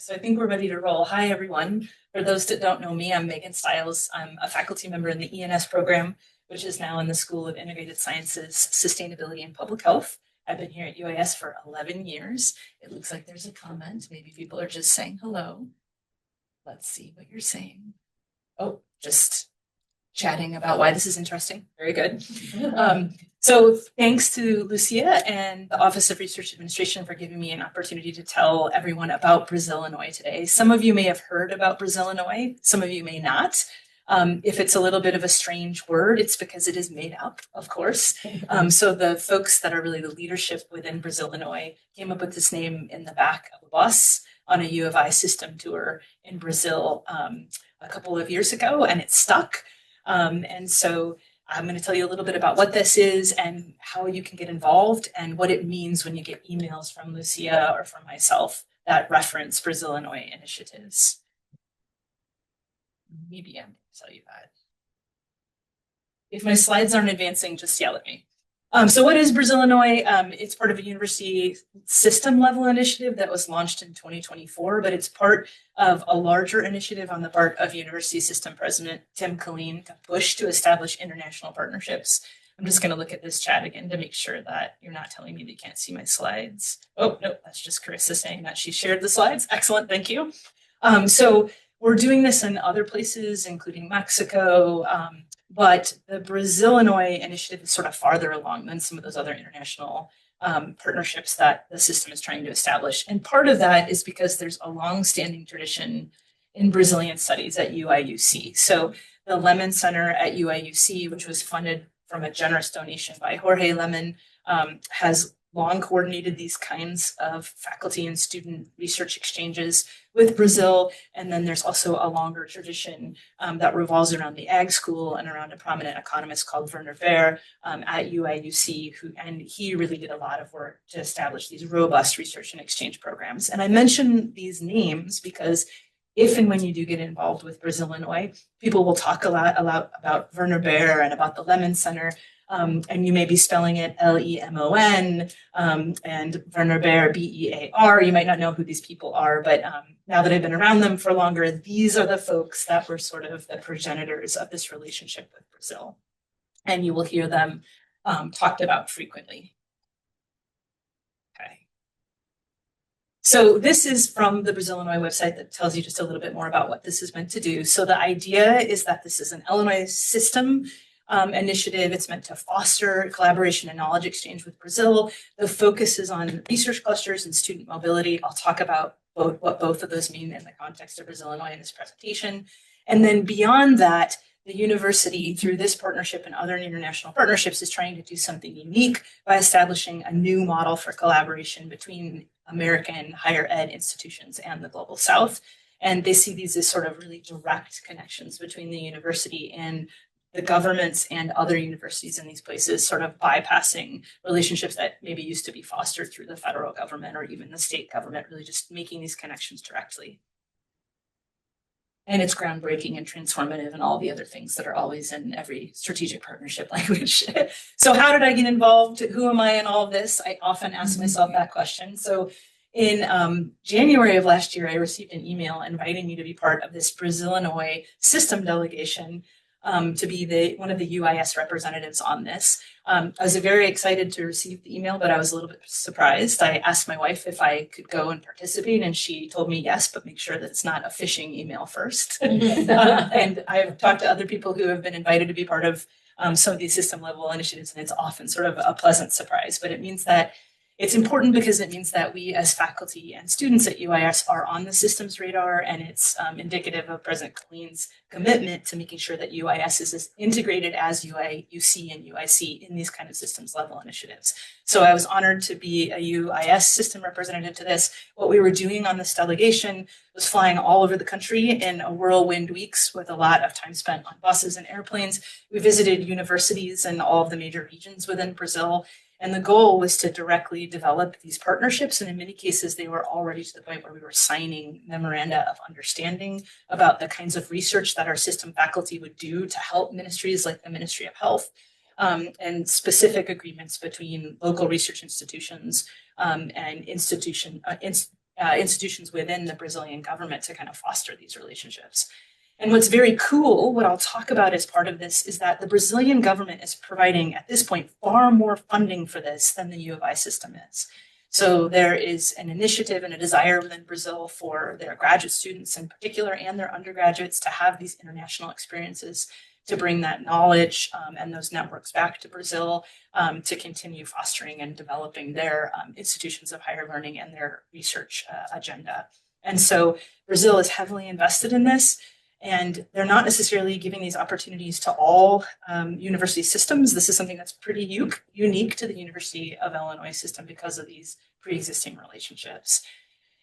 So I think we're ready to roll. Hi, everyone. For those that don't know me, I'm Megan Stiles. I'm a faculty member in the ENS program, which is now in the School of Integrated Sciences, Sustainability and Public Health. I've been here at UIS for 11 years. It looks like there's a comment. Maybe people are just saying hello. Let's see what you're saying. Oh, just chatting about why this is interesting. Very good. So thanks to Lucia and the Office of Research Administration for giving me an opportunity to tell everyone about Brasillinois today. Some of you may have heard about Brasillinois, some of you may not. If it's a little bit of a strange word, it's because it is made up, of course. So the folks that are really the leadership within Brasillinois came up with this name in the back of a bus on a U of I system tour in Brazil a couple of years ago, and it stuck. And so I'm going to tell you a little bit about what this is and how you can get involved and what it means when you get emails from Lucia or from myself that reference Brasillinois initiatives. Maybe I'm going to tell you that. If my slides aren't advancing, just yell at me. So what is Brasillinois? It's part of a university system level initiative that was launched in 2024, but it's part of a larger initiative on the part of University System President Tim Killeen to push to establish international partnerships. I'm just going to look at this chat again to make sure that you're not telling me that you can't see my slides. Oh, no, that's just Carissa saying that she shared the slides. Excellent, thank you. So we're doing this in other places, including Mexico, but the Brasillinois initiative is sort of farther along than some of those other international partnerships that the system is trying to establish. And part of that is because there's a long-standing tradition in Brazilian studies at UIUC. So the Lemon Center at UIUC, which was funded from a generous donation by Jorge Lemon, has long coordinated these kinds of faculty and student research exchanges with Brazil. And then there's also a longer tradition that revolves around the ag school and around a prominent economist called Werner Baer at UIUC, and he really did a lot of work to establish these robust research and exchange programs. And I mention these names because if and when you do get involved with Brasillinois, people will talk a lot about Werner Baer and about the Lemon Center. And you may be spelling it Lemon, and Werner Baer, Bear. You might not know who these people are, but now that I've been around them for longer, these are the folks that were sort of the progenitors of this relationship with Brazil. And you will hear them talked about frequently. Okay. So this is from the Brasillinois website that tells you just a little bit more about what this is meant to do. So the idea is that this is an Illinois system initiative. It's meant to foster collaboration and knowledge exchange with Brazil. The focus is on research clusters and student mobility. I'll talk about what both of those mean in the context of Brasillinois in this presentation. And then beyond that, the university, through this partnership and other international partnerships, is trying to do something unique by establishing a new model for collaboration between American higher ed institutions and the Global South. And they see these as sort of really direct connections between the university and the governments and other universities in these places, sort of bypassing relationships that maybe used to be fostered through the federal government or even the state government, really just making these connections directly. And it's groundbreaking and transformative and all the other things that are always in every strategic partnership language. So how did I get involved? Who am I in all of this? I often ask myself that question. So in January of last year, I received an email inviting me to be part of this Brasillinois system delegation to be one of the UIS representatives on this. I was very excited to receive the email, but I was a little bit surprised. I asked my wife if I could go and participate, and she told me yes, but make sure that it's not a phishing email first. And I've talked to other people who have been invited to be part of some of these system level initiatives, and it's often sort of a pleasant surprise, but it means that it's important because it means that we as faculty and students at UIS are on the systems radar, and it's indicative of President Colleen's commitment to making sure that UIS is as integrated as UC and UIC in these kind of systems level initiatives. So I was honored to be a UIS system representative to this. What we were doing on this delegation was flying all over the country in a whirlwind weeks with a lot of time spent on buses and airplanes. We visited universities in all of the major regions within Brazil. And the goal was to directly develop these partnerships. And in many cases, they were already to the point where we were signing memoranda of understanding about the kinds of research that our system faculty would do to help ministries like the Ministry of Health, and specific agreements between local research institutions and institutions within the Brazilian government to kind of foster these relationships. And what's very cool, what I'll talk about as part of this, is that the Brazilian government is providing, at this point, far more funding for this than the U of I system is. So there is an initiative and a desire within Brazil for their graduate students in particular and their undergraduates to have these international experiences, to bring that knowledge and those networks back to Brazil, to continue fostering and developing their institutions of higher learning and their research agenda. And so Brazil is heavily invested in this. And they're not necessarily giving these opportunities to all university systems. This is something that's pretty unique to the University of Illinois system because of these pre-existing relationships.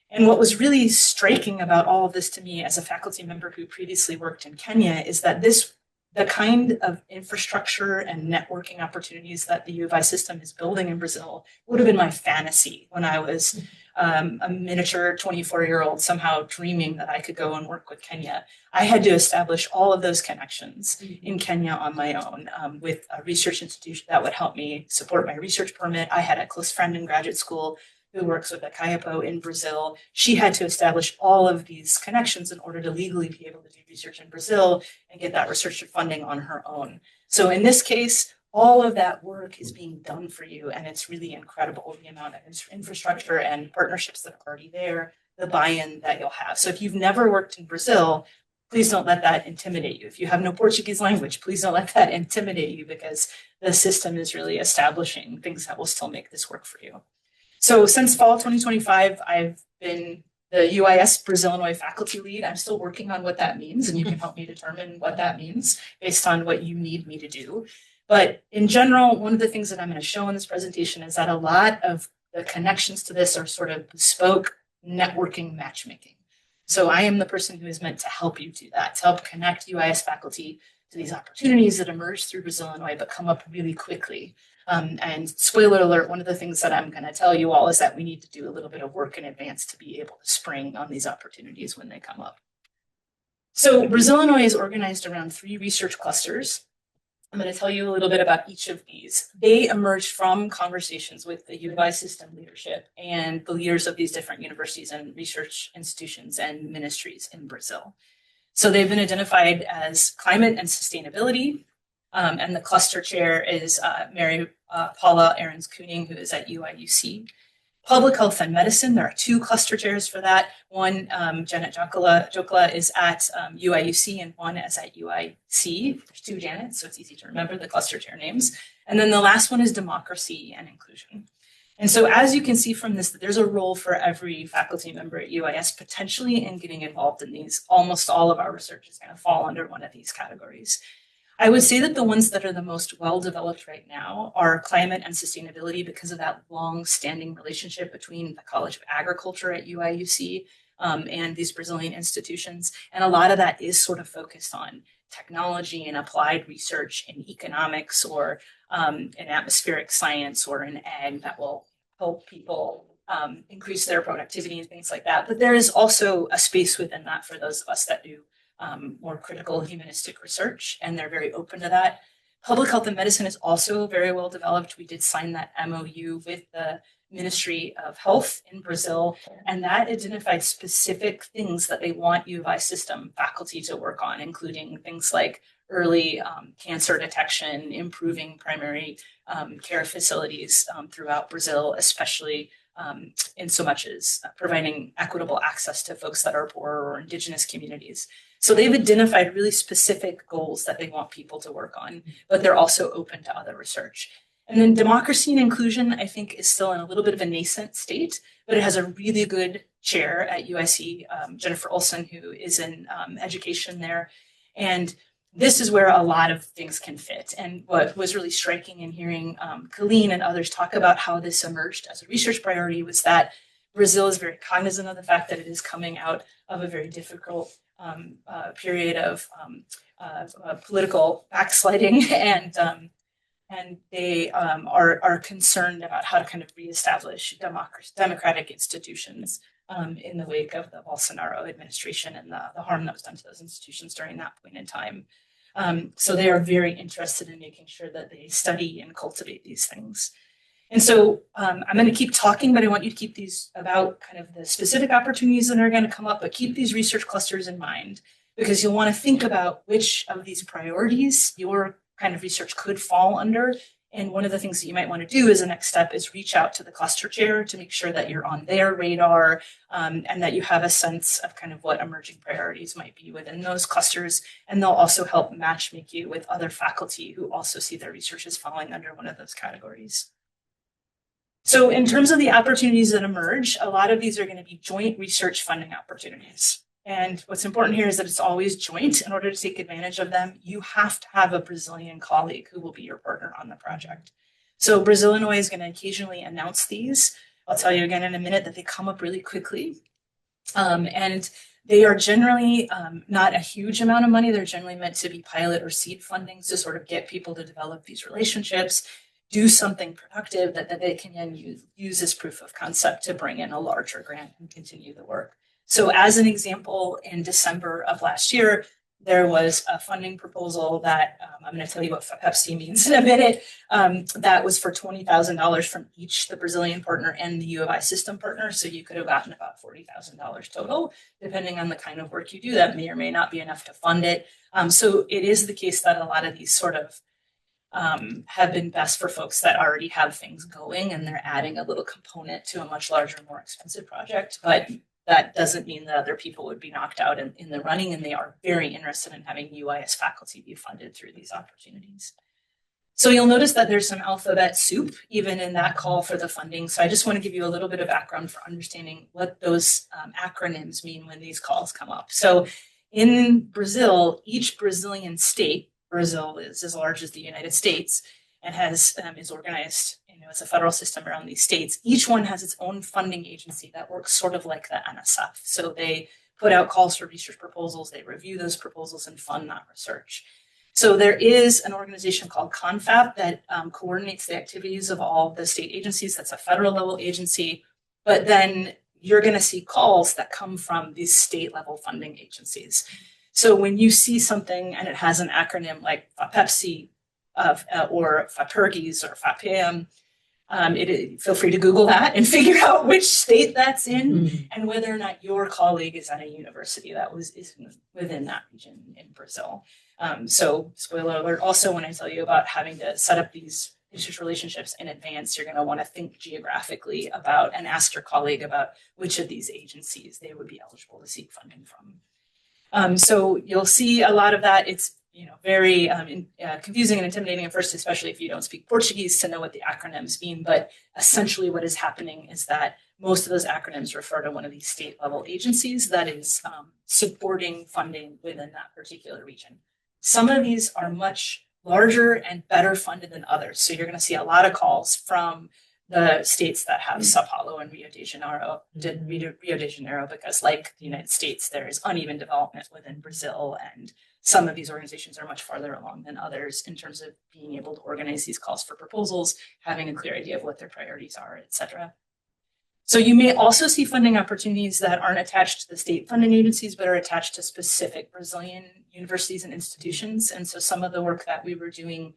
And what was really striking about all of this to me as a faculty member who previously worked in Kenya is that the kind of infrastructure and networking opportunities that the U of I system is building in Brazil would have been my fantasy when I was a miniature 24-year-old somehow dreaming that I could go and work with Kenya. I had to establish all of those connections in Kenya on my own with a research institution that would help me support my research permit. I had a close friend in graduate school who works with a CAIPO in Brazil. She had to establish all of these connections in order to legally be able to do research in Brazil and get that research funding on her own. So in this case, all of that work is being done for you, and it's really incredible the amount of infrastructure and partnerships that are already there, the buy-in that you'll have. So if you've never worked in Brazil, please don't let that intimidate you. If you have no Portuguese language, please don't let that intimidate you, because the system is really establishing things that will still make this work for you. So since fall 2025, I've been the UIS Brasillinois faculty lead. I'm still working on what that means, and you can help me determine what that means based on what you need me to do. But in general, one of the things that I'm going to show in this presentation is that a lot of the connections to this are sort of bespoke networking matchmaking. So I am the person who is meant to help you do that, to help connect UIS faculty to these opportunities that emerge through Brasillinois but come up really quickly. And spoiler alert, one of the things that I'm going to tell you all is that we need to do a little bit of work in advance to be able to spring on these opportunities when they come up. So Brasillinois is organized around 3 research clusters. I'm going to tell you a little bit about each of these. They emerged from conversations with the UI system leadership and the leaders of these different universities and research institutions and ministries in Brazil. So they've been identified as climate and sustainability. And the cluster chair is Mary Paula Ahrens-Kuning, who is at UIUC. Public health and medicine, there are 2 cluster chairs for that. One, Janet Jokla is at UIUC, and one is at UIC. There's 2 Janets, so it's easy to remember the cluster chair names. And then the last one is democracy and inclusion. And so as you can see from this, there's a role for every faculty member at UIS potentially in getting involved in these. Almost all of our research is going to fall under one of these categories. I would say that the ones that are the most well-developed right now are climate and sustainability, because of that long-standing relationship between the College of Agriculture at UIUC and these Brazilian institutions. And a lot of that is sort of focused on technology and applied research in economics or in atmospheric science or in ag that will help people increase their productivity and things like that. But there is also a space within that for those of us that do more critical humanistic research, and they're very open to that. Public health and medicine is also very well developed. We did sign that MOU with the Ministry of Health in Brazil, and that identified specific things that they want U of I system faculty to work on, including things like early cancer detection, improving primary care facilities throughout Brazil, especially in so much as providing equitable access to folks that are poor or indigenous communities. So they've identified really specific goals that they want people to work on, but they're also open to other research. And then democracy and inclusion, I think, is still in a little bit of a nascent state, but it has a really good chair at UIC, Jennifer Olson, who is in education there. And this is where a lot of things can fit. And what was really striking in hearing Colleen and others talk about how this emerged as a research priority was that Brazil is very cognizant of the fact that it is coming out of a very difficult period of political backsliding, and they are concerned about how to kind of reestablish democratic institutions in the wake of the Bolsonaro administration and the harm that was done to those institutions during that point in time. So they are very interested in making sure that they study and cultivate these things. And so I'm going to keep talking, but I want you to keep these about kind of the specific opportunities that are going to come up, but keep these research clusters in mind because you'll want to think about which of these priorities your kind of research could fall under. And one of the things that you might want to do as a next step is reach out to the cluster chair to make sure that you're on their radar and that you have a sense of kind of what emerging priorities might be within those clusters. And they'll also help matchmake you with other faculty who also see their research as falling under one of those categories. So in terms of the opportunities that emerge, a lot of these are going to be joint research funding opportunities. And what's important here is that it's always joint. In order to take advantage of them, you have to have a Brazilian colleague who will be your partner on the project. So Brasillinois is going to occasionally announce these. I'll tell you again in a minute that they come up really quickly. And they are generally not a huge amount of money. They're generally meant to be pilot or seed fundings to sort of get people to develop these relationships, do something productive that they can then use as proof of concept to bring in a larger grant and continue the work. So as an example, in December of last year, there was a funding proposal that I'm going to tell you what Pepsi means in a minute. That was for $20,000 from each, the Brazilian partner and the UIS system partner. So you could have gotten about $40,000 total, depending on the kind of work you do. That may or may not be enough to fund it. So it is the case that a lot of these sort of have been best for folks that already have things going and they're adding a little component to a much larger, more expensive project. But that doesn't mean that other people would be knocked out in the running, and they are very interested in having UIS faculty be funded through these opportunities. So you'll notice that there's some alphabet soup even in that call for the funding. So I just want to give you a little bit of background for understanding what those acronyms mean when these calls come up. So in Brazil, each Brazilian state, Brazil is as large as the United States and is organized as a federal system around these states. Each one has its own funding agency that works sort of like the NSF. So they put out calls for research proposals, they review those proposals and fund that research. So there is an organization called CONFAP that coordinates the activities of all the state agencies. That's a federal level agency. But then you're going to see calls that come from these state level funding agencies. So when you see something and it has an acronym like FAPEPSI or FAPERGIS or FAPAM, feel free to Google that and figure out which state that's in and whether or not your colleague is at a university that is within that region in Brazil. So spoiler alert, also when I tell you about having to set up these research relationships in advance, you're going to want to think geographically about and ask your colleague about which of these agencies they would be eligible to seek funding from. So you'll see a lot of that. It's very confusing and intimidating at first, especially if you don't speak Portuguese to know what the acronyms mean. But essentially what is happening is that most of those acronyms refer to one of these state level agencies that is supporting funding within that particular region. Some of these are much larger and better funded than others. So you're going to see a lot of calls from the states that have Sao Paulo and Rio de Janeiro, because like the United States, there is uneven development within Brazil, and some of these organizations are much farther along than others in terms of being able to organize these calls for proposals, having a clear idea of what their priorities are, et cetera. So you may also see funding opportunities that aren't attached to the state funding agencies, but are attached to specific Brazilian universities and institutions. And so some of the work that we were doing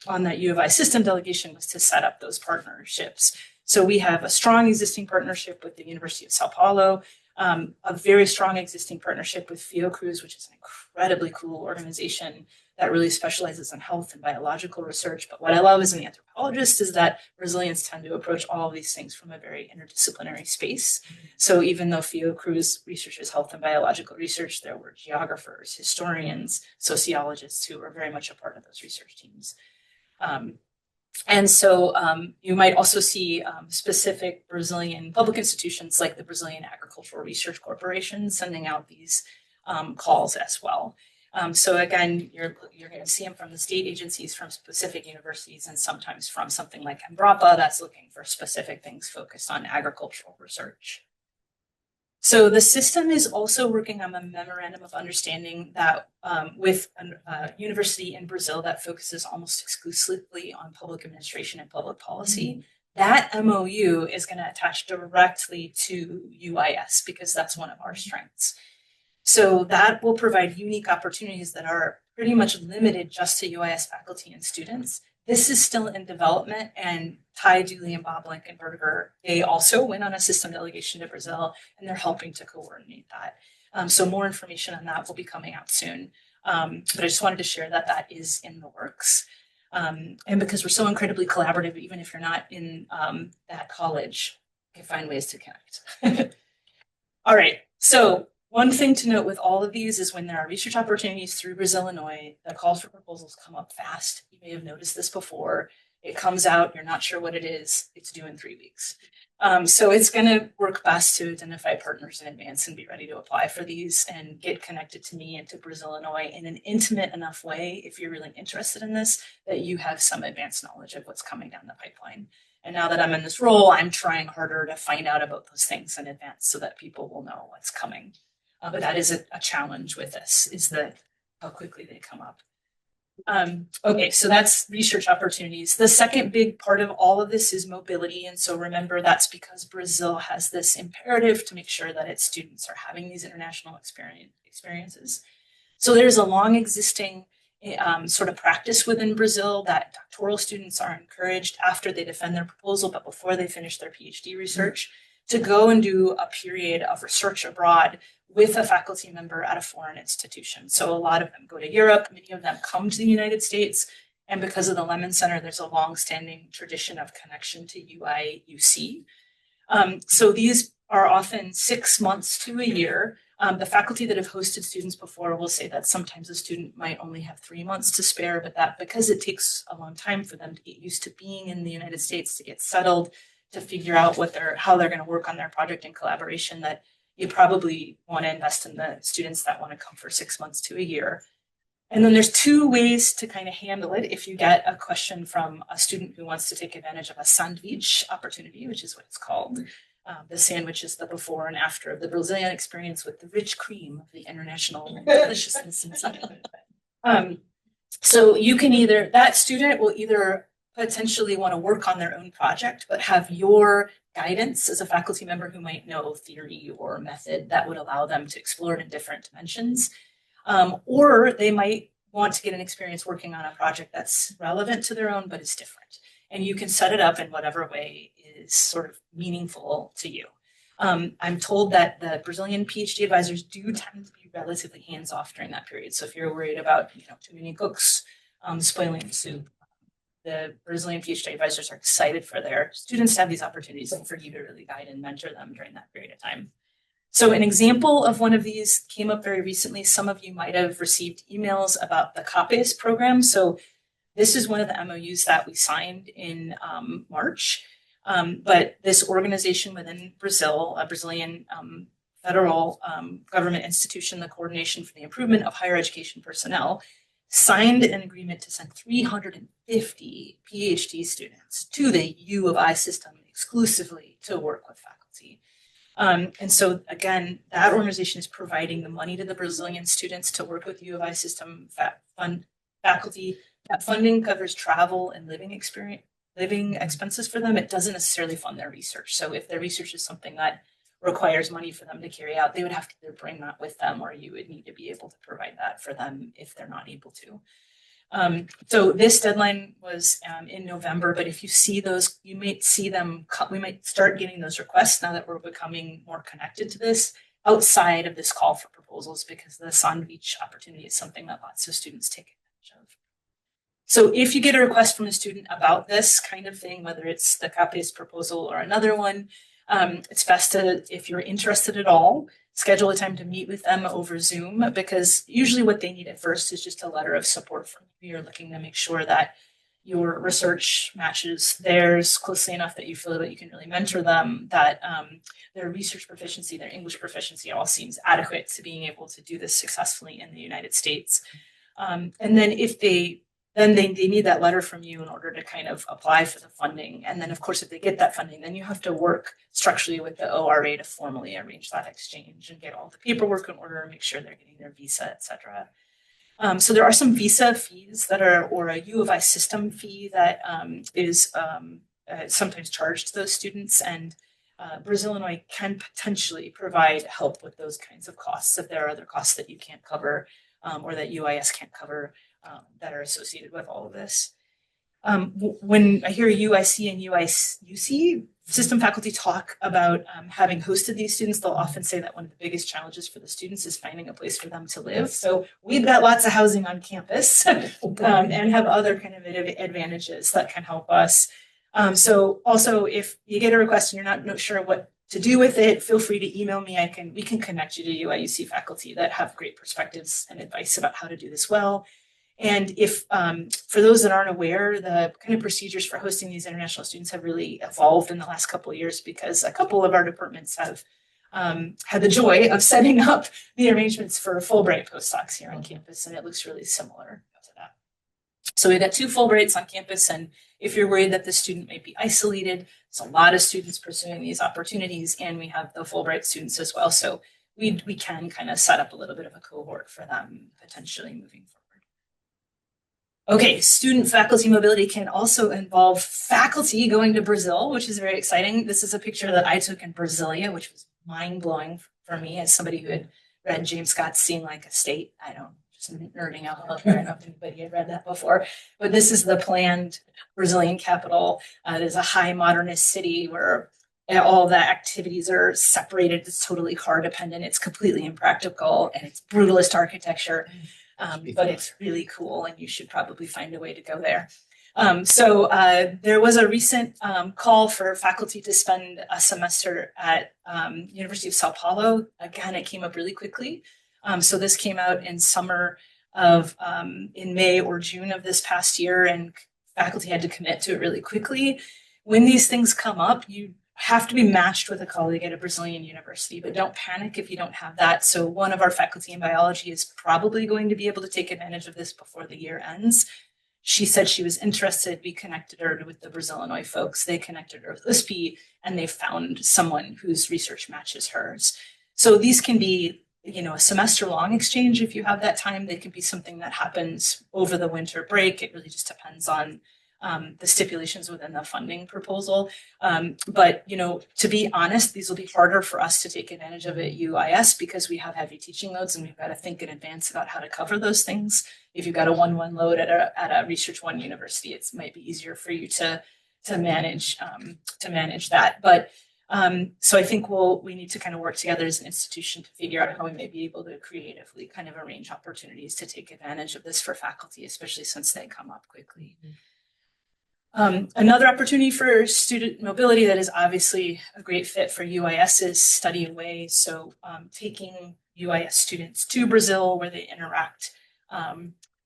on that U of I system delegation was to set up those partnerships. So we have a strong existing partnership with the University of Sao Paulo, a very strong existing partnership with Fiocruz, which is an incredibly cool organization that really specializes in health and biological research. But what I love as an anthropologist is that Brazilians tend to approach all of these things from a very interdisciplinary space. So even though Fiocruz researches health and biological research, there were geographers, historians, sociologists who were very much a part of those research teams. And so you might also see specific Brazilian public institutions like the Brazilian Agricultural Research Corporation sending out these calls as well. So again, you're going to see them from the state agencies, from specific universities, and sometimes from something like Embrapa that's looking for specific things focused on agricultural research. So the system is also working on a memorandum of understanding that with a university in Brazil that focuses almost exclusively on public administration and public policy. That MOU is going to attach directly to UIS because that's one of our strengths. So that will provide unique opportunities that are pretty much limited just to UIS faculty and students. This is still in development, and Ty, Dooley, and Bob Blankenberger, they also went on a system delegation to Brazil, and they're helping to coordinate that. So more information on that will be coming out soon. But I just wanted to share that that is in the works. And because we're so incredibly collaborative, even if you're not in that college, you can find ways to connect. All right, so one thing to note with all of these is when there are research opportunities through Brasillinois, the calls for proposals come up fast. You may have noticed this before. It comes out, you're not sure what it is, it's due in 3 weeks. So it's going to work best to identify partners in advance and be ready to apply for these and get connected to me and to Brasillinois in an intimate enough way, if you're really interested in this, that you have some advanced knowledge of what's coming down the pipeline. And now that I'm in this role, I'm trying harder to find out about those things in advance so that people will know what's coming. But that is a challenge with this, is that how quickly they come up. Okay, so that's research opportunities. The second big part of all of this is mobility. And so remember, that's because Brazil has this imperative to make sure that its students are having these international experiences. So there's a long existing sort of practice within Brazil that doctoral students are encouraged after they defend their proposal, but before they finish their PhD research, to go and do a period of research abroad with a faculty member at a foreign institution. So a lot of them go to Europe, many of them come to the United States, and because of the Lemon Center, there's a long-standing tradition of connection to UIUC. So these are often 6 months to a year. The faculty that have hosted students before will say that sometimes a student might only have 3 months to spare, but that because it takes a long time for them to get used to being in the United States, to get settled, to figure out how they're going to work on their project in collaboration, that you probably want to invest in the students that want to come for 6 months to a year. And then there's 2 ways to kind of handle it. If you get a question from a student who wants to take advantage of a sandwich opportunity, which is what it's called. The sandwich is the before and after of the Brazilian experience with the rich cream of the international deliciousness inside. So you can that student will either potentially want to work on their own project, but have your guidance as a faculty member who might know theory or method that would allow them to explore it in different dimensions. Or they might want to get an experience working on a project that's relevant to their own, but is different. And you can set it up in whatever way is sort of meaningful to you. I'm told that the Brazilian PhD advisors do tend to be relatively hands-off during that period. So if you're worried about, too many cooks spoiling the soup, the Brazilian PhD advisors are excited for their students to have these opportunities and for you to really guide and mentor them during that period of time. So an example of one of these came up very recently. Some of you might have received emails about the CAPES program. So this is one of the MOUs that we signed in March. But this organization within Brazil, a Brazilian federal government institution, the Coordination for the Improvement of Higher Education Personnel, signed an agreement to send 350 PhD students to the U of I system exclusively to work with faculty. And so again, that organization is providing the money to the Brazilian students to work with U of I system faculty. That funding covers travel and living expenses for them. It doesn't necessarily fund their research. So if their research is something that requires money for them to carry out, they would have to either bring that with them, or you would need to be able to provide that for them if they're not able to. So this deadline was in November, but if you see those, you might see them, we might start getting those requests now that we're becoming more connected to this outside of this call for proposals, because the sandwich opportunity is something that lots of students take advantage of. So if you get a request from a student about this kind of thing, whether it's the CAPES proposal or another one, it's best to, if you're interested at all, schedule a time to meet with them over Zoom, because usually what they need at first is just a letter of support from you. You're looking to make sure that your research matches theirs closely enough that you feel that you can really mentor them, that their research proficiency, their English proficiency all seems adequate to being able to do this successfully in the United States. And then if they need that letter from you in order to kind of apply for the funding. And then, of course, if they get that funding, then you have to work structurally with the ORA to formally arrange that exchange and get all the paperwork in order and make sure they're getting their visa, et cetera. So there are some visa fees that are, or a U of I system fee that is sometimes charged to those students. And Brasillinois can potentially provide help with those kinds of costs if there are other costs that you can't cover or that UIS can't cover that are associated with all of this. When I hear UIC and UIUC system faculty talk about having hosted these students, they'll often say that one of the biggest challenges for the students is finding a place for them to live. So we've got lots of housing on campus and have other kind of advantages that can help us. So also, if you get a request and you're not sure what to do with it, feel free to email me. We can connect you to UIUC faculty that have great perspectives and advice about how to do this well. And if, for those that aren't aware, the kind of procedures for hosting these international students have really evolved in the last couple of years because a couple of our departments have had the joy of setting up the arrangements for Fulbright postdocs here on campus, and it looks really similar to that. So we've got 2 Fulbrights on campus, and if you're worried that the student might be isolated, there's a lot of students pursuing these opportunities, and we have the Fulbright students as well. So we can kind of set up a little bit of a cohort for them potentially moving forward. Okay, student faculty mobility can also involve faculty going to Brazil, which is very exciting. This is a picture that I took in Brasilia, which was mind-blowing for me as somebody who had read James Scott's Seem Like a State. I don't, just nerding out a little bit. I don't know if anybody had read that before, but this is the planned Brazilian capital. It is a high modernist city where all the activities are separated. It's totally car dependent. It's completely impractical, and it's brutalist architecture. But it's really cool, and you should probably find a way to go there. So there was a recent call for faculty to spend a semester at University of Sao Paulo. Again, it came up really quickly. So this came out in summer of in May or June of this past year, and faculty had to commit to it really quickly. When these things come up, you have to be matched with a colleague at a Brazilian university, but don't panic if you don't have that. So one of our faculty in biology is probably going to be able to take advantage of this before the year ends. She said she was interested. We connected her with the Brasillinois folks. They connected her with USP, and they found someone whose research matches hers. So these can be, a semester-long exchange if you have that time. They can be something that happens over the winter break. It really just depends on the stipulations within the funding proposal. But, to be honest, these will be harder for us to take advantage of at UIS because we have heavy teaching loads, and we've got to think in advance about how to cover those things. If you've got a 1-1 load at a Research One university, it might be easier for you to manage that. But so I think we need to kind of work together as an institution to figure out how we may be able to creatively kind of arrange opportunities to take advantage of this for faculty, especially since they come up quickly. Another opportunity for student mobility that is obviously a great fit for UIS is study away. So taking UIS students to Brazil where they interact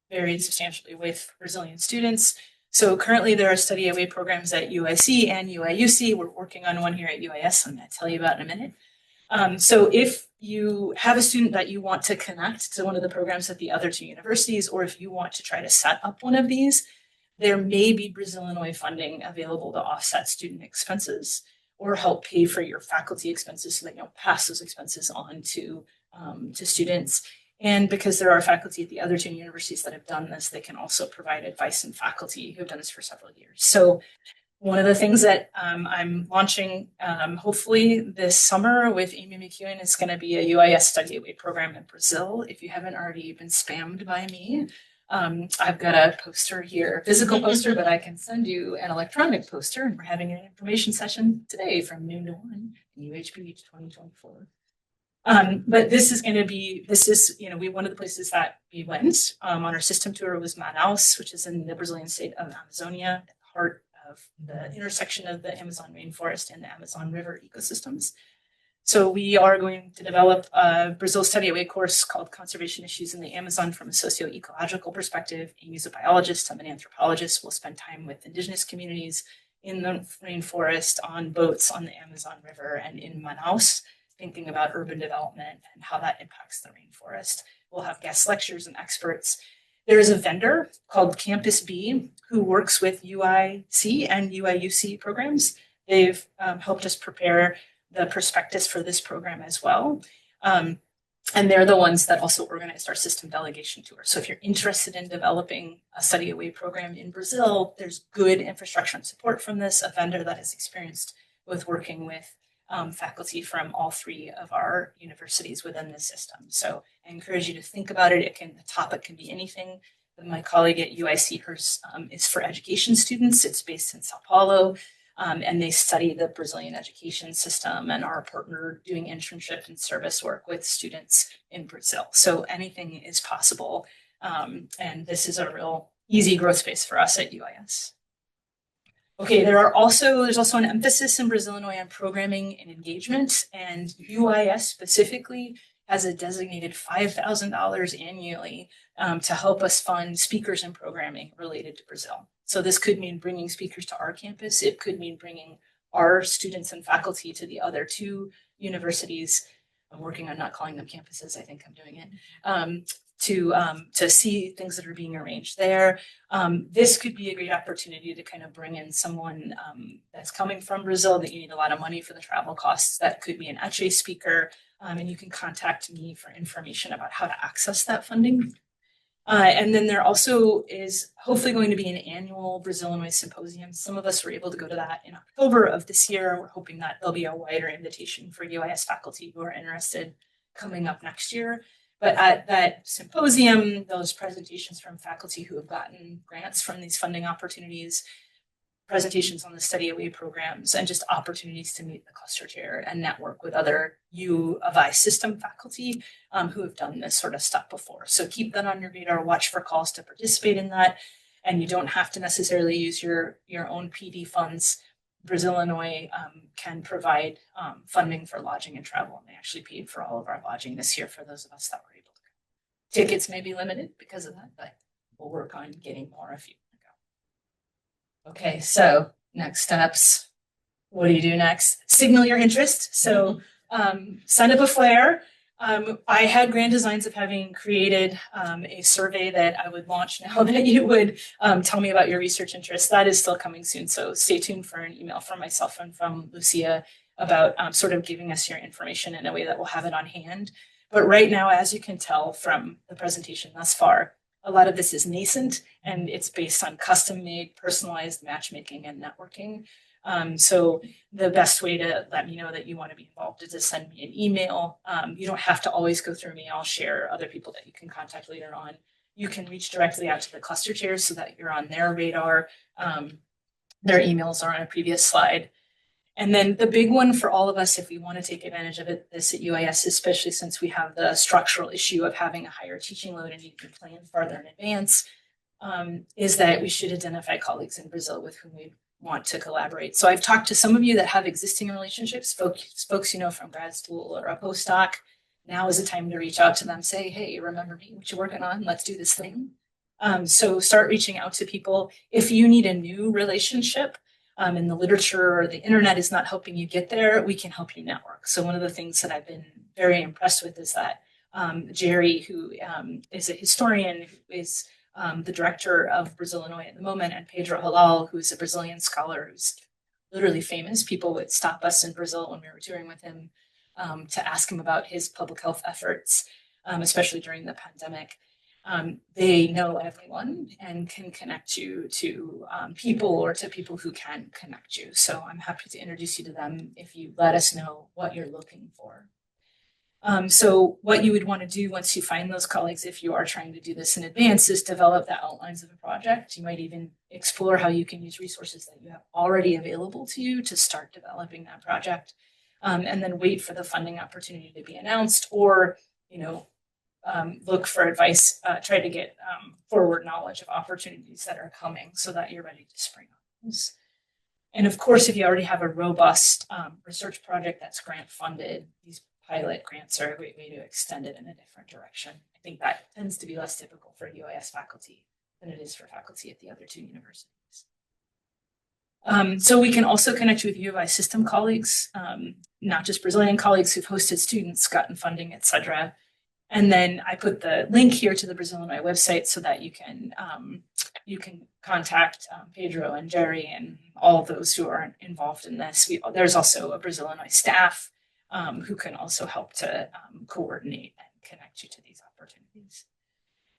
very substantially with Brazilian students. So currently there are study away programs at UIC and UIUC. We're working on one here at UIS. I'm going to tell you about in a minute. So if you have a student that you want to connect to one of the programs at the other 2 universities, or if you want to try to set up one of these, there may be Brasillinois funding available to offset student expenses or help pay for your faculty expenses so that you don't pass those expenses on to students. And because there are faculty at the other 2 universities that have done this, they can also provide advice and faculty who have done this for several years. So one of the things that I'm launching hopefully this summer with Amy McEwen is going to be a UIS study away program in Brazil. If you haven't already been spammed by me, I've got a poster here, a physical poster, but I can send you an electronic poster. And we're having an information session today from noon to 1 in UHB 2024. But this is, one of the places that we went on our system tour was Manaus, which is in the Brazilian state of Amazonia, at the heart of the intersection of the Amazon rainforest and the Amazon River ecosystems. So we are going to develop a Brazil study away course called Conservation Issues in the Amazon from a socio-ecological perspective. Amy's a biologist, I'm an anthropologist. We'll spend time with indigenous communities in the rainforest, on boats on the Amazon River, and in Manaus, thinking about urban development and how that impacts the rainforest. We'll have guest lectures and experts. There is a vendor called Campus B who works with UIC and UIUC programs. They've helped us prepare the prospectus for this program as well. And they're the ones that also organized our system delegation tour. So if you're interested in developing a study away program in Brazil, there's good infrastructure and support from this, a vendor that is experienced with working with faculty from all 3 of our universities within the system. So I encourage you to think about it. The topic can be anything. My colleague at UIC, hers is for education students. It's based in Sao Paulo. And they study the Brazilian education system and are a partner doing internship and service work with students in Brazil. So anything is possible. And this is a real easy growth space for us at UIS. Okay, there's also an emphasis in Brasillinois on programming and engagement, and UIS specifically has a designated $5,000 annually to help us fund speakers and programming related to Brazil. So this could mean bringing speakers to our campus. It could mean bringing our students and faculty to the other two universities. I'm working on not calling them campuses. I think I'm doing it. To see things that are being arranged there. This could be a great opportunity to kind of bring in someone that's coming from Brazil that you need a lot of money for the travel costs. That could be an ECHE speaker, and you can contact me for information about how to access that funding. And then there also is hopefully going to be an annual Brasillinois symposium. Some of us were able to go to that in October of this year. We're hoping that there'll be a wider invitation for UIS faculty who are interested coming up next year. But at that symposium, those presentations from faculty who have gotten grants from these funding opportunities, presentations on the study away programs, and just opportunities to meet the cluster chair and network with other U of I system faculty who have done this sort of stuff before. So keep that on your radar, watch for calls to participate in that. And you don't have to necessarily use your own PD funds. Brasillinois can provide funding for lodging and travel, and they actually paid for all of our lodging this year for those of us that were able to go. Tickets may be limited because of that, but we'll work on getting more if you want to go. Okay, so next steps. What do you do next? Signal your interest. So send up a flare. I had grand designs of having created a survey that I would launch now that you would tell me about your research interests. That is still coming soon. So stay tuned for an email from myself and from Lucia about sort of giving us your information in a way that we'll have it on hand. But right now, as you can tell from the presentation thus far, a lot of this is nascent and it's based on custom-made, personalized matchmaking and networking. So the best way to let me know that you want to be involved is to send me an email. You don't have to always go through me. I'll share other people that you can contact later on. You can reach directly out to the cluster chairs so that you're on their radar. Their emails are on a previous slide. And then the big one for all of us, if we want to take advantage of this at UIS, especially since we have the structural issue of having a higher teaching load and need to plan farther in advance, is that we should identify colleagues in Brazil with whom we want to collaborate. So I've talked to some of you that have existing relationships, folks you know from grad school or a postdoc. Now is the time to reach out to them, say, hey, remember me, what you're working on? Let's do this thing. So start reaching out to people. If you need a new relationship, and the literature or the internet is not helping you get there, we can help you network. So one of the things that I've been very impressed with is that Jerry, who is a historian, who is the director of Brasillinois at the moment, and Pedro Halal, who is a Brazilian scholar who's literally famous. People would stop us in Brazil when we were touring with him to ask him about his public health efforts, especially during the pandemic. They know everyone and can connect you to people or to people who can connect you. So I'm happy to introduce you to them if you let us know what you're looking for. So what you would want to do once you find those colleagues, if you are trying to do this in advance, is develop the outlines of a project. You might even explore how you can use resources that you have already available to you to start developing that project, and then wait for the funding opportunity to be announced, or, look for advice, try to get forward knowledge of opportunities that are coming so that you're ready to spring on those. And of course, if you already have a robust research project that's grant funded, these pilot grants are a great way to extend it in a different direction. I think that tends to be less typical for UIS faculty than it is for faculty at the other two universities. So we can also connect with U of I system colleagues, not just Brazilian colleagues who've hosted students, gotten funding, et cetera. And then I put the link here to the Brasillinois website so that you can contact Pedro and Jerry and all of those who are involved in this. There's also a Brasillinois staff who can also help to coordinate and connect you to these opportunities.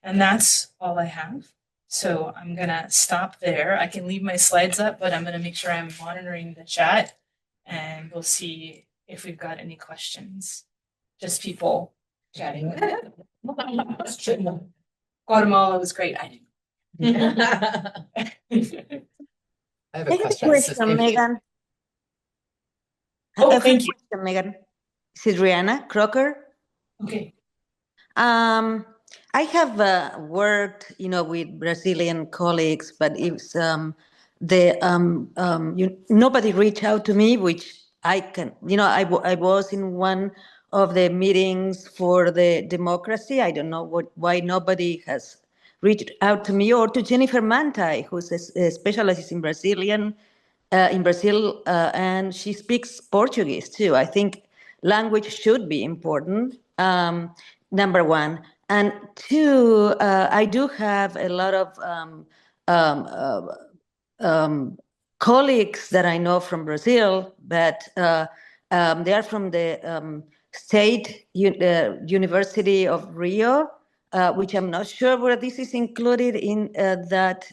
And that's all I have. So I'm gonna stop there. I can leave my slides up, but I'm gonna make sure I'm monitoring the chat, and we'll see if we've got any questions. Just people chatting. Guatemala was great. I didn't. I have I a have a question. question, Megan. I Oh, have a thank you. question, Megan. This is Rihanna Crocker. Okay. I have worked, with Brazilian colleagues, but it's nobody reached out to me, which I can, I was in one of the meetings for the democracy. I don't know why nobody has reached out to me or to Jennifer Mantai, who's a specialist in Brazil, and she speaks Portuguese too. I think language should be important. Number one, and two, I do have a lot of um, uh, colleagues that I know from Brazil, but they are from the University of Rio, which I'm not sure whether this is included in that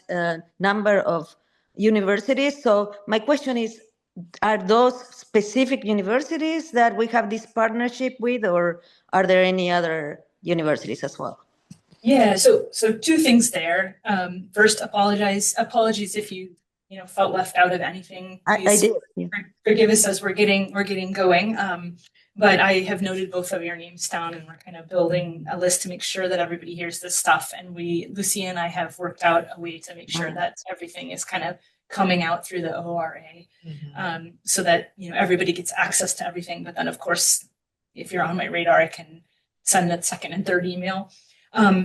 number of universities. So my question is, are those specific universities that we have this partnership with, or are there any other universities as well? Yeah, so two things there. First, apologies if you felt left out of anything. I did. Yeah. Forgive us as we're getting going. But I have noted both of your names down, and we're kind of building a list to make sure that everybody hears this stuff. And Lucia and I have worked out a way to make sure that everything is kind of coming out through the ORA, so that everybody gets access to everything. But then, of course, if you're on my radar, I can send a second and third email.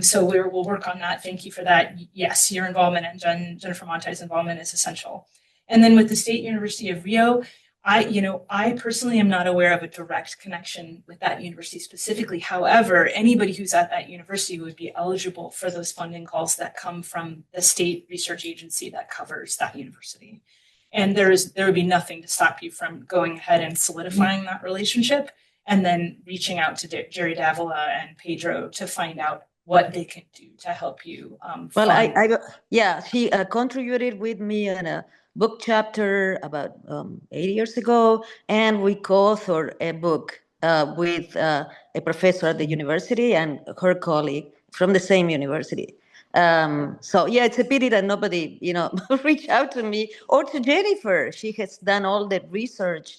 So we'll work on that. Thank you for that. Yes, your involvement and Jennifer Montai's involvement is essential. And then with the State University of Rio, I personally am not aware of a direct connection with that university specifically. However, anybody who's at that university would be eligible for those funding calls that come from the state research agency that covers that university. And there would be nothing to stop you from going ahead and solidifying that relationship and then reaching out to Jerry Davila and Pedro to find out what they can do to help you. Well, she contributed with me in a book chapter about 8 years ago, and we co-authored a book with a professor at the university and her colleague from the same university. So yeah, it's a pity that nobody, reached out to me or to Jennifer. She has done all the research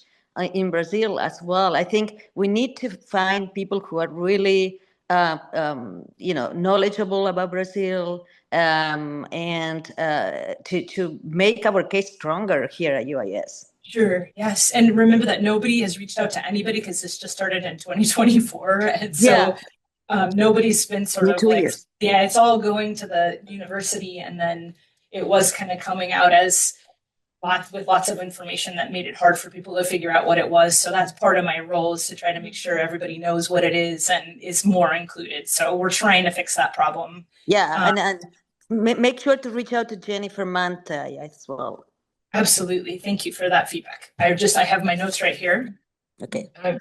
in Brazil as well. I think we need to find people who are really knowledgeable about Brazil, and to make our case stronger here at UIS. Sure. Yes. And remember that nobody has reached out to anybody because this just started in 2024. And so nobody's been sort of like, years. Yeah, it's all going to the university. And then it was kind of coming out as lots of information that made it hard for people to figure out what it was. So that's part of my role, is to try to make sure everybody knows what it is and is more included. So we're trying to fix that problem. Yeah, and make sure to reach out to Jennifer Manta as well. Absolutely. Thank you for that feedback. I have my notes right here. Okay. I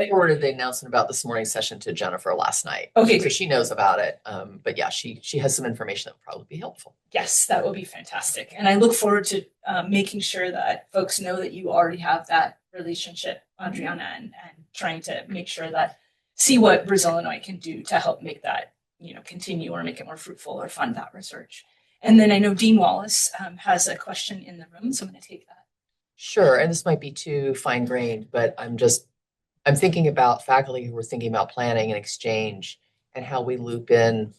forwarded the announcement about this morning's session to Jennifer last night. Okay. So she knows about it. But yeah, she has some information that would probably be helpful. Yes, that would be fantastic. And I look forward to making sure that folks know that you already have that relationship, Adriana, and trying to make sure that see what Brasillinois can do to help make that, continue or make it more fruitful or fund that research. And then I know Dean Wallace has a question in the room, so I'm going to take that. Sure. And this might be too fine-grained, but I'm thinking about faculty who are thinking about planning and exchange and how we loop in,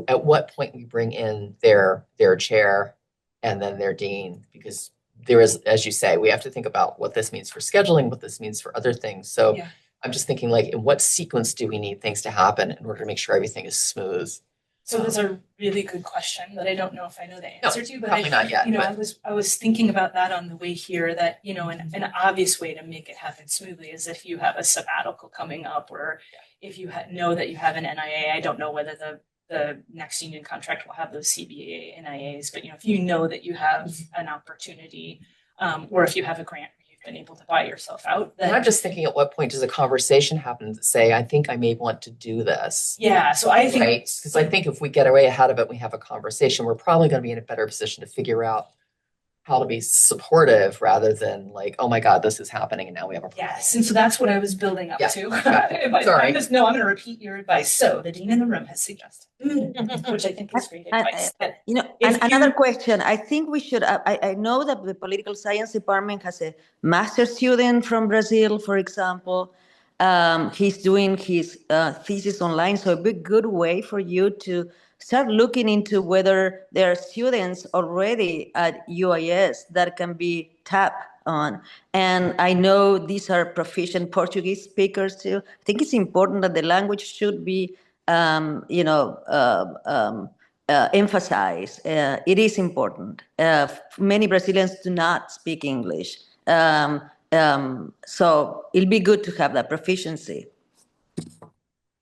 at what point we bring in their chair and then their dean, because there is, as you say, we have to think about what this means for scheduling, what this means for other things. So yeah. I'm just thinking, like, in what sequence do we need things to happen in order to make sure everything is smooth? So that's a really good question that I don't know if I know the answer to, but probably not yet. I was thinking about that on the way here, that, an obvious way to make it happen smoothly is if you have a sabbatical coming up, or if you know that you have an NIA. I don't know whether the next union contract will have those CBA NIAs, but if you know that you have an opportunity, or if you have a grant been able to buy yourself out. And I'm just thinking, at what point does a conversation happen to say, I think I may want to do this? Yeah. So I think, right? Because I think if we get way ahead of it, we have a conversation, we're probably going to be in a better position to figure out how to be supportive rather than like, oh my God, this is happening and now we have a problem. Yes, and so that's what I was building up Yeah, to. got it. But Sorry. I'm going to repeat your advice. So the dean in the room has suggested, which I think is great advice. That Another question. I think we should. I know that the political science department has a master student from Brazil, for example. He's doing his thesis online, so a big good way for you to start looking into whether there are students already at UIS that can be tapped on. And I know these are proficient Portuguese speakers too. I think it's important that the language should be, emphasized. It is important. Many Brazilians do not speak English. So it'll be good to have that proficiency.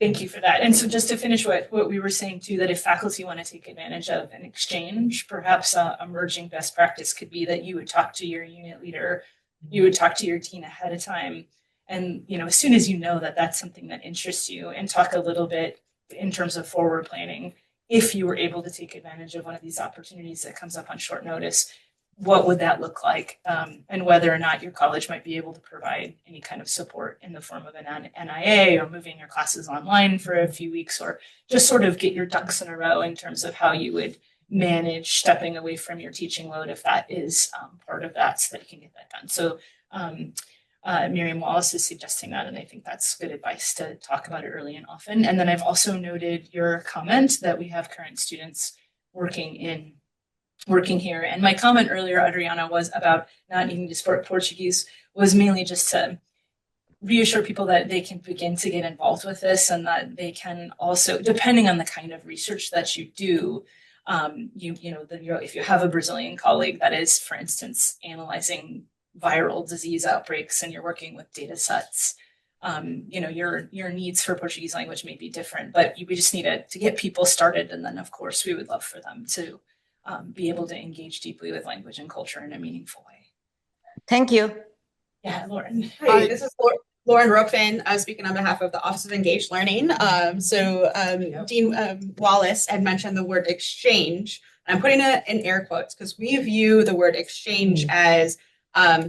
Thank you for that. And so just to finish what we were saying too, that if faculty want to take advantage of an exchange, perhaps emerging best practice could be that you would talk to your unit leader, you would talk to your dean ahead of time. And, as soon as you know that that's something that interests you, and talk a little bit in terms of forward planning, if you were able to take advantage of one of these opportunities that comes up on short notice, what would that look like? And whether or not your college might be able to provide any kind of support in the form of an NIA or moving your classes online for a few weeks, or just sort of get your ducks in a row in terms of how you would manage stepping away from your teaching load if that is part of that, so that you can get that done. So Miriam Wallace is suggesting that, and I think that's good advice to talk about it early and often. And then I've also noted your comment that we have current students working here. And my comment earlier, Adriana, was about not needing to support Portuguese, was mainly just to reassure people that they can begin to get involved with this, and that they can also, depending on the kind of research that you do, if you have a Brazilian colleague that is, for instance, analyzing viral disease outbreaks and you're working with data sets, your needs for Portuguese language may be different, but we just need to get people started. And then, of course, we would love for them to be able to engage deeply with language and culture in a meaningful way. Thank you. Yeah, Lauren. Hi, this is Lauren Rookfin, speaking on behalf of the Office of Engaged Learning. Dean Wallace had mentioned the word exchange. I'm putting it in air quotes because we view the word exchange as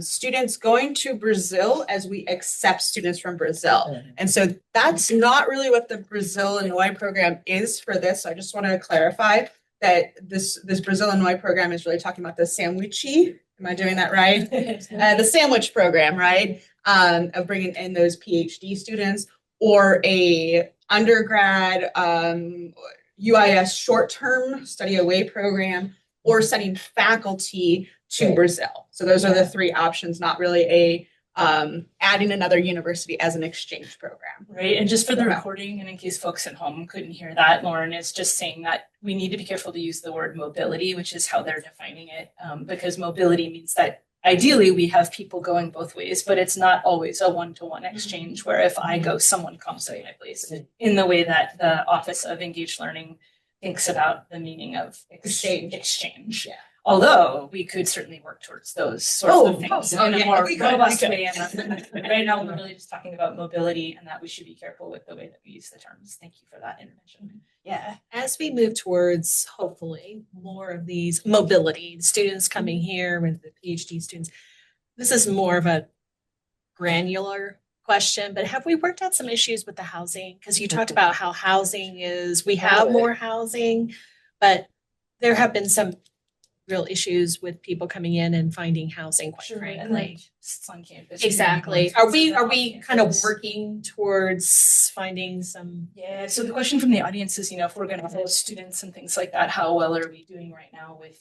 students going to Brazil as we accept students from Brazil. And so that's not really what the Brasillinois program is for this. So I just want to clarify that this Brasillinois program is really talking about the sandwichy. Am I doing that right? The sandwich program, right? Of bringing in those PhD students, or a undergrad UIS short-term study away program, or sending faculty to Brazil. So those are the three options, not really adding another university as an exchange program. Right. And just for the recording, and in case folks at home couldn't hear that, Lauren is just saying that we need to be careful to use the word mobility, which is how they're defining it, because mobility means that ideally we have people going both ways, but it's not always a one-to-one exchange where if I go, someone comes to my place, in the way that the Office of Engaged Learning thinks about the meaning of exchange. Yeah. Although we could certainly work towards those sorts of things in a more robust way. But right now, we're really just talking about mobility, and that we should be careful with the way that we use the terms. Thank you for that intervention. Yeah. As we move towards, hopefully, more of these mobility students coming here with the PhD students, this is more of a granular question, but have we worked out some issues with the housing? Because you talked about how housing is, we have more housing, but there have been some real issues with people coming in and finding housing, quite frankly. On campus. Exactly. Are we kind of working towards finding some? Yeah. So the question from the audience is, if we're going to host students and things like that, how well are we doing right now with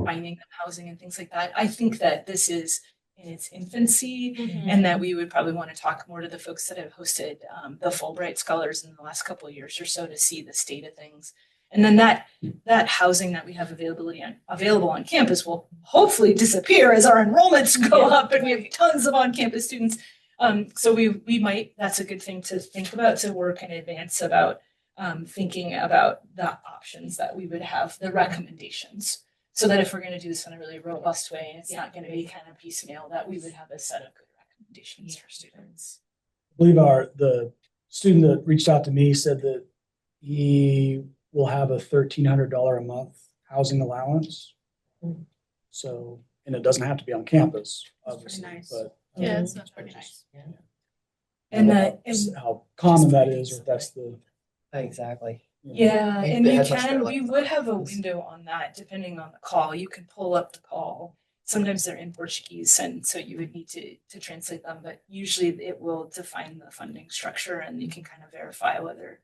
finding them housing and things like that? I think that this is in its infancy, and that we would probably want to talk more to the folks that have hosted the Fulbright scholars in the last couple of years or so to see the state of things. And then that housing that we have available on campus will hopefully disappear as our enrollments go up and we have tons of on-campus students. So we might, that's a good thing to think about, to work in advance about thinking about the options that we would have, the recommendations, so that if we're going to do this in a really robust way, and it's not going to be kind of piecemeal, that we would have a set of good recommendations for students. I believe the student that reached out to me said that he will have a $1,300 a month housing allowance. So and it doesn't have to be on campus, That's pretty obviously, nice. but. Yeah, it's that's pretty nice. And How common that is, or if that's the. Exactly. yeah, Maybe and they you had much better can, luck we with would have a options. window on that depending on the call. You can pull up the call. Sometimes they're in Portuguese, and so you would need to translate them, but usually it will define the funding structure and you can kind of verify whether.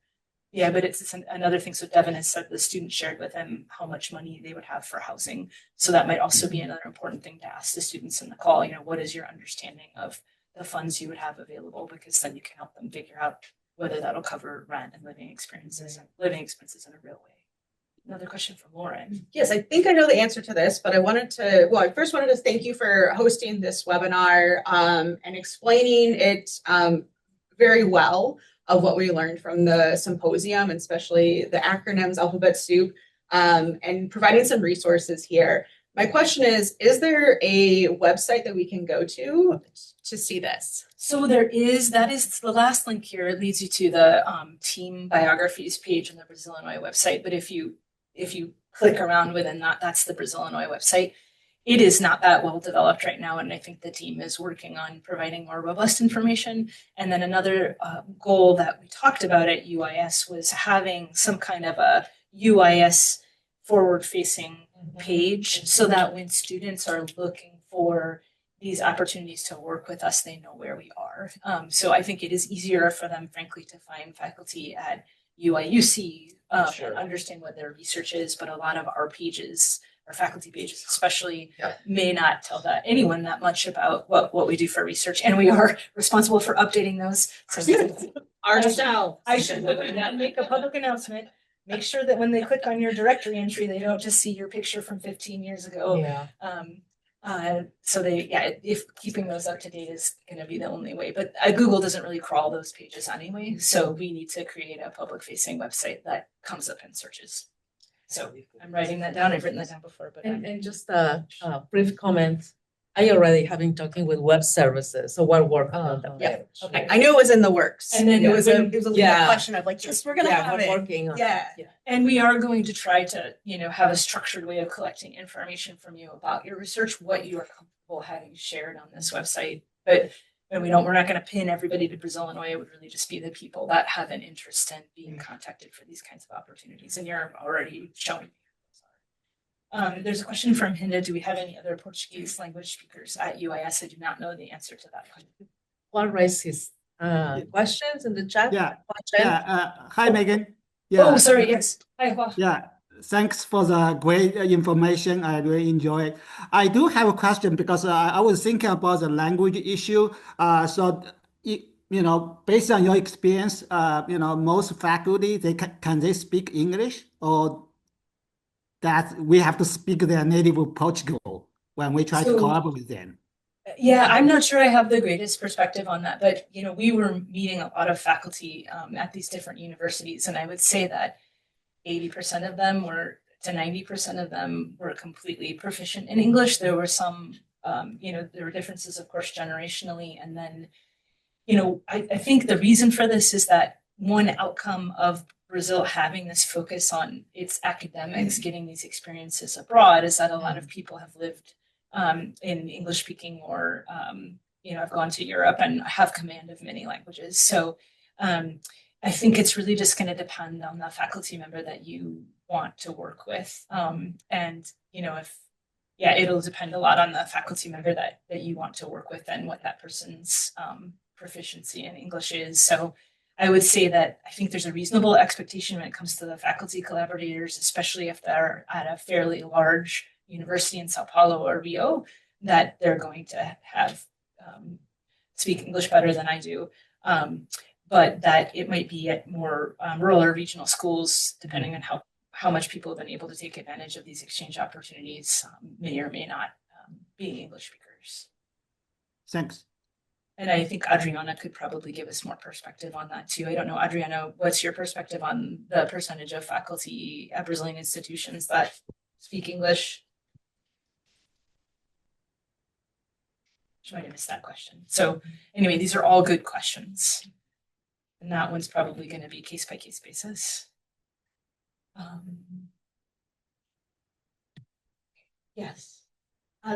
Yeah, but it's another thing. So Devin has said the student shared with him how much money they would have for housing. So that might also be another important thing to ask the students in the call, what is your understanding of the funds you would have available? Because then you can help them figure out whether that'll cover rent and living expenses in a real way. Another question from Lauren. Yes, I think I know the answer to this, but I first wanted to thank you for hosting this webinar and explaining it very well of what we learned from the symposium, and especially the acronyms, alphabet soup, and providing some resources here. My question is there a website that we can go to see this? So that is the last link here. It leads you to the team biographies page on the Brasillinois website. But if you click around within that, that's the Brasillinois website. It is not that well developed right now, and I think the team is working on providing more robust information. And then another goal that we talked about at UIS was having some kind of a UIS forward-facing page so that when students are looking for these opportunities to work with us, they know where we are. So I think it is easier for them, frankly, to find faculty at UIUC Sure. and understand what their research is. But a lot of our pages, our faculty pages especially, Yeah. may not tell anyone that much about what we do for research. And we are responsible for updating those. So Ourselves. I should make a public announcement. Make sure that when they click on your directory entry, they don't just see your picture from 15 years ago. Yeah. So if keeping those up to date is going to be the only way, but Google doesn't really crawl those pages anyway. So we need to create a public facing website that comes up in searches. So I'm writing that down. I've written that down before, but And just a brief comment. I already have been talking with web services, so we're working on that. yeah. Okay. I knew it was in the works. And then it was a Yeah. question of like, yes, we're gonna Yeah, have we're it. working on Yeah. that. And we are going to try to, have a structured way of collecting information from you about your research, what you are comfortable having shared on this website. But we're not going to pin everybody to Brasillinois. It would really just be the people that have an interest in being contacted for these kinds of opportunities. And you're already showing. There's a question from Hinda. Do we have any other Portuguese language speakers at UIS? I do not know the answer to that question. Juan raised his questions in the chat. Yeah. Question. Hi, Megan. Yeah. Oh, sorry. Yes. Hi, Hua. Yeah. Thanks for the great information. I really enjoy it. I do have a question because I was thinking about the language issue. Based on your experience, most faculty, can they speak English, or that we have to speak their native Portugal when we try to collaborate with them? Yeah, I'm not sure I have the greatest perspective on that, but we were meeting a lot of faculty at these different universities, and I would say that 80% of them to 90% of them were completely proficient in English. There were some, there were differences, of course, generationally, and then, I think the reason for this is that one outcome of Brazil having this focus on its academics, getting these experiences abroad, is that a lot of people have lived in English speaking or, have gone to Europe and have command of many languages. So I think it's really just going to depend on the faculty member that you want to work with. It'll depend a lot on the faculty member that you want to work with and what that person's proficiency in English is. So I would say that I think there's a reasonable expectation when it comes to the faculty collaborators, especially if they're at a fairly large university in Sao Paulo or Rio, that they're going to have speak English better than I do. But that it might be at more rural or regional schools, depending on how much people have been able to take advantage of these exchange opportunities, may or may not be English speakers. Thanks. And I think Adriana could probably give us more perspective on that too. I don't know, Adriana, what's your perspective on the percentage of faculty at Brazilian institutions that speak English? She might have missed that question. So anyway, these are all good questions. And that one's probably going to be case by case basis. Yes.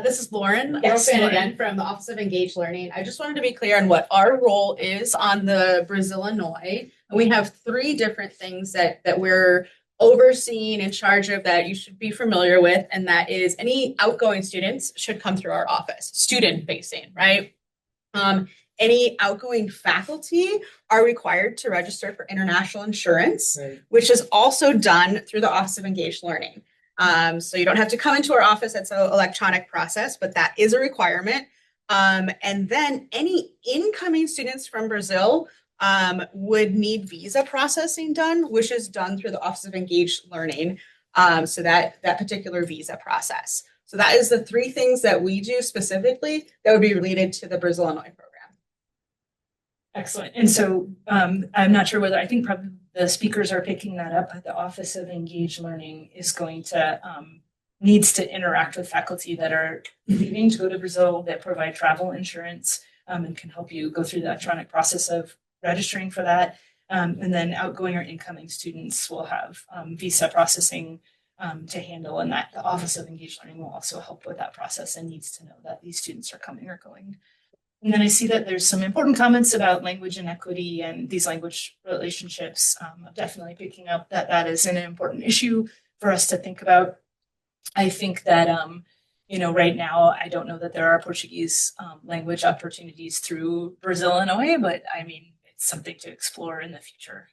This is Lauren. Yes, Lauren Lauren. again from the Office of Engaged Learning. I just wanted to be clear on what our role is on the Brasillinois. We have 3 different things that we're overseeing, in charge of, that you should be familiar with, and that is any outgoing students should come through our office, student facing, right? Any outgoing faculty are required to register for international insurance, which is also done through the Office of Engaged Learning. So you don't have to come into our office. It's an electronic process, but that is a requirement. And then any incoming students from Brazil would need visa processing done, which is done through the Office of Engaged Learning. So that particular visa process. So that is the 3 things that we do specifically that would be related to the Brasillinois program. Excellent. And so I'm not sure whether, I think probably the speakers are picking that up, but the Office of Engaged Learning is going to, needs to interact with faculty that are leaving to go to Brazil, that provide travel insurance, and can help you go through the electronic process of registering for that. And then outgoing or incoming students will have visa processing to handle, and that the Office of Engaged Learning will also help with that process and needs to know that these students are coming or going. And then I see that there's some important comments about language inequity and these language relationships. I'm definitely picking up that that is an important issue for us to think about. I think that, right now, I don't know that there are Portuguese language opportunities through Brasillinois, but I mean, it's something to explore in the future.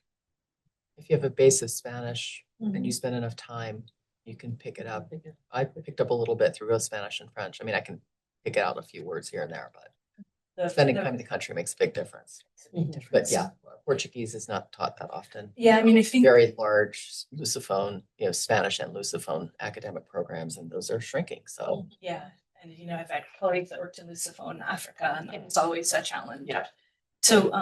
If you have a base of Spanish and you spend enough time, you can pick it up. I picked up a little bit through both Spanish and French. I mean, I can pick out a few words here and there, but spending time in the country makes a big difference. But yeah, Portuguese is not taught that often. Yeah, I mean, I think Very large Lusophone, Spanish and Lusophone academic programs, and those are shrinking. So yeah, and I've had colleagues that worked in Lusophone in Africa, and it's always a challenge. Yeah. So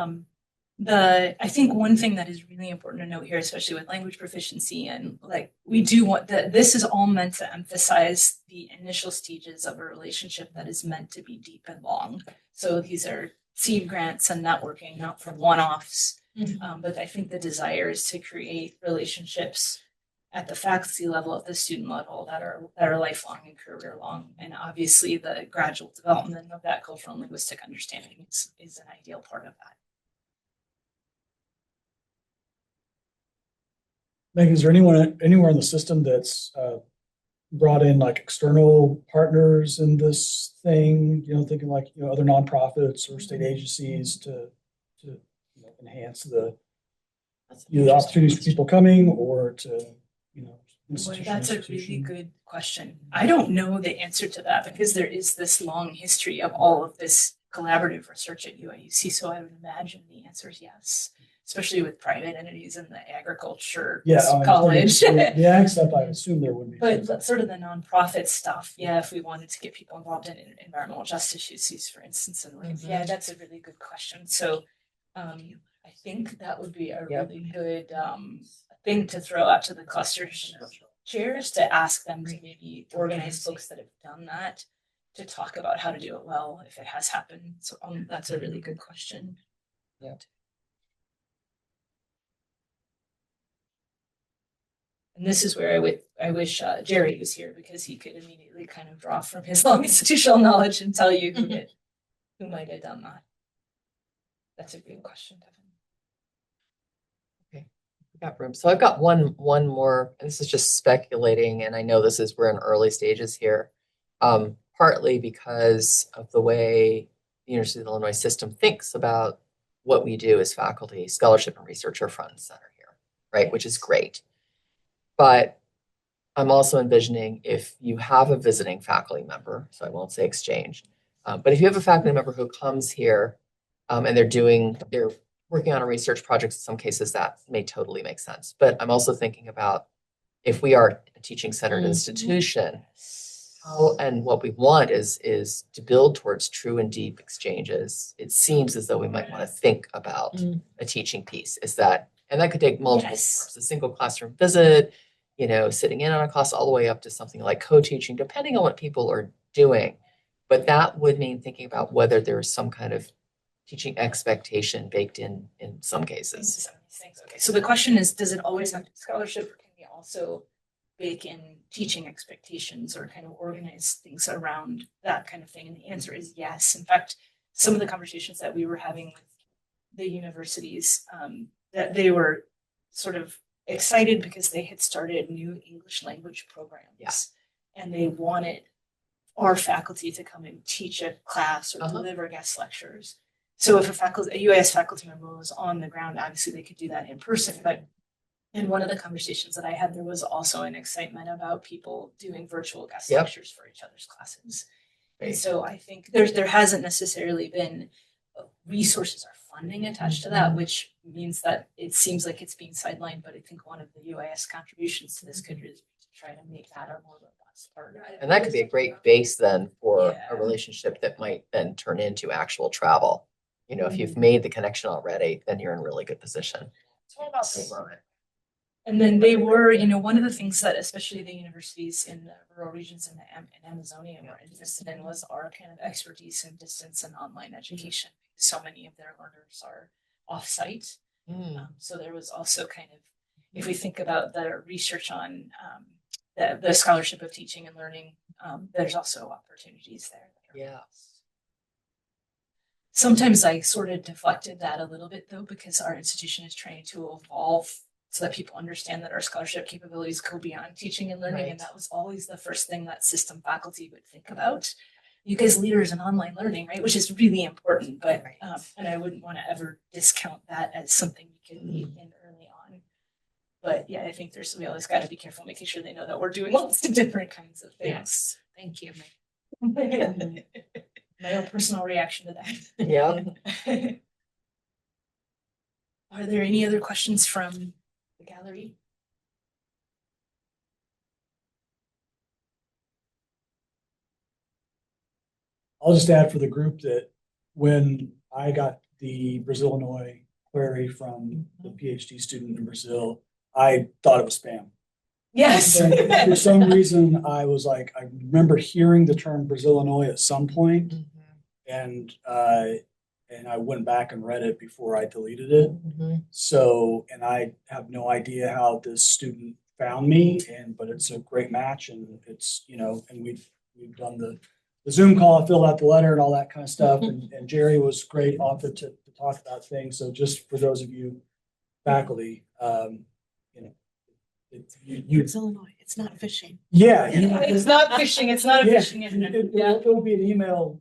I think one thing that is really important to note here, especially with language proficiency, and like we do want that this is all meant to emphasize the initial stages of a relationship that is meant to be deep and long. So these are seed grants and networking, not for one-offs. But I think the desire is to create relationships at the faculty level, at the student level, that are lifelong and career long. And obviously the gradual development of that cultural and linguistic understanding is an ideal part of that. Megan, is there anyone anywhere in the system that's brought in like external partners in this thing? Thinking like other nonprofits or state agencies to enhance the opportunities for people coming, or to Boy, that's a really good question. I don't know the answer to that because there is this long history of all of this collaborative research at UIUC. So I would imagine the answer is yes, especially with private entities in the agriculture college. The ag stuff, I assume there would be. But sort of the nonprofit stuff, yeah, if we wanted to get people involved in environmental justice issues, for instance, and yeah, that's a really good question. So I think that would be a really good thing to throw out to the cluster chairs, to ask them to maybe organize folks that have done that, to talk about how to do it well if it has happened. So that's a really good question. Yeah. And this is where I wish Jerry was here, because he could immediately kind of draw from his long institutional knowledge and tell you who might have done that. That's a great question, Devin. Okay, we got room. So I've got one more, and this is just speculating, and I know we're in early stages here. Partly because of the way the University of Illinois system thinks about what we do as faculty. Scholarship and research are front and center here, right? Which is great. But I'm also envisioning, if you have a visiting faculty member, so I won't say exchange, but if you have a faculty member who comes here and they're working on a research project, in some cases that may totally make sense. But I'm also thinking about, if we are a teaching-centered institution, and what we want is to build towards true and deep exchanges. It seems as though we might want to think about a teaching piece. And that could take multiple forms: a single classroom visit, sitting in on a class, all the way up to something like co-teaching, depending on what people are doing. But that would mean thinking about whether there's some kind of teaching expectation baked in some cases. Okay, so the question is, does it always have to be scholarship, or can we also bake in teaching expectations or kind of organize things around that kind of thing? And the answer is yes. In fact, some of the conversations that we were having with the universities, that they were sort of excited because they had started new English language programs. Yeah. And they wanted our faculty to come and teach a class or Uh-huh. deliver guest lectures. So if a UIS faculty member was on the ground, obviously they could do that in person. But in one of the conversations that I had, there was also an excitement about people doing virtual guest Yep. lectures for each other's classes. And Great. so I think there hasn't necessarily been resources or funding attached to that, which means that it seems like it's being sidelined. But I think one of the UIS contributions to this could is to try to make that a more robust part of it. And that could be a great base then for Yeah. a relationship that might then turn into actual travel. You know, if you've made the connection already, then you're in a really good position. It's all about the learn. And then they were, one of the things that especially the universities in the rural regions in Amazonia were interested in was our kind of expertise in distance and online education. So many of their learners are off-site. So there was also kind of, if we think about the research on the scholarship of teaching and learning, there's also opportunities there. Yeah. Sometimes I sort of deflected that a little bit though, because our institution is trying to evolve so that people understand that our scholarship capabilities go beyond teaching and learning. Right. And that was always the first thing that system faculty would think about. You guys leaders in online learning, right? Which is really important, but, and I wouldn't want to ever discount that as something you can lead in early on. But yeah, I think we always got to be careful making sure they know that we're doing lots of different kinds of things. Yes. Thank you. My own personal reaction to that. Yeah. Are there any other questions from the gallery? I'll just add for the group that when I got the Brasillinois query from the PhD student in Brazil, I thought it was spam. Yes. And for some reason, I was like, I remember hearing the term Brasillinois at some point, and I went back and read it before I deleted it. So, and I have no idea how this student found me, but it's a great match, and it's, and we've done the Zoom call, filled out the letter and all that kind of stuff. And Jerry was great often to talk about things. So just for those of you faculty, It's Illinois. It's not fishing. yeah, It's not phishing. It's not a yeah, phishing engine. it will be an email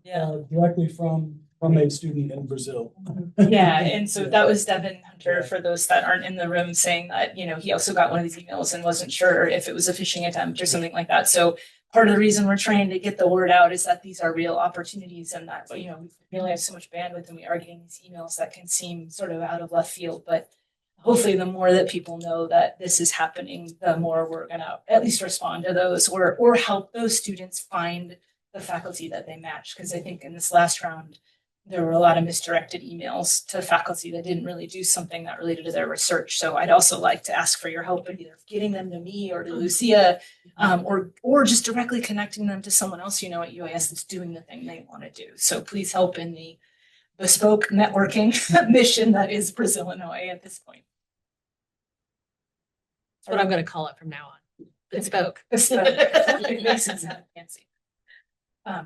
directly from a student in Brazil. Yeah, and so that was Devin Hunter, for those that aren't in the room, saying that, he also got one of these emails and wasn't sure if it was a phishing attempt or something like that. So part of the reason we're trying to get the word out is that these are real opportunities, and that, we only have so much bandwidth, and we are getting these emails that can seem sort of out of left field. But hopefully the more that people know that this is happening, the more we're going to at least respond to those or help those students find the faculty that they match. Because I think in this last round, there were a lot of misdirected emails to faculty that didn't really do something that related to their research. So I'd also like to ask for your help in either getting them to me or to Lucia, or just directly connecting them to someone else at UIS that's doing the thing they want to do. So please help in the bespoke networking mission that is Brasillinois at this point. That's what I'm going to call it from now on. Bespoke. It makes it sound fancy.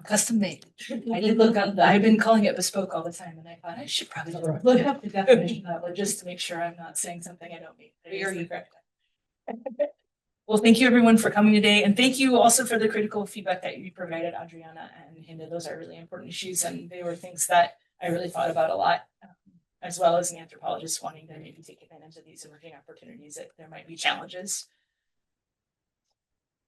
Custom made. I did look up I've been calling it bespoke all the time, and I thought I should probably look up the definition of it just to make sure I'm not saying something I don't mean. We are correct. Well, thank you everyone for coming today, and thank you also for the critical feedback that you provided, Adriana and Hinda. Those are really important issues, and they were things that I really thought about a lot, as well as an anthropologist wanting to maybe take advantage of these emerging opportunities. That there might be challenges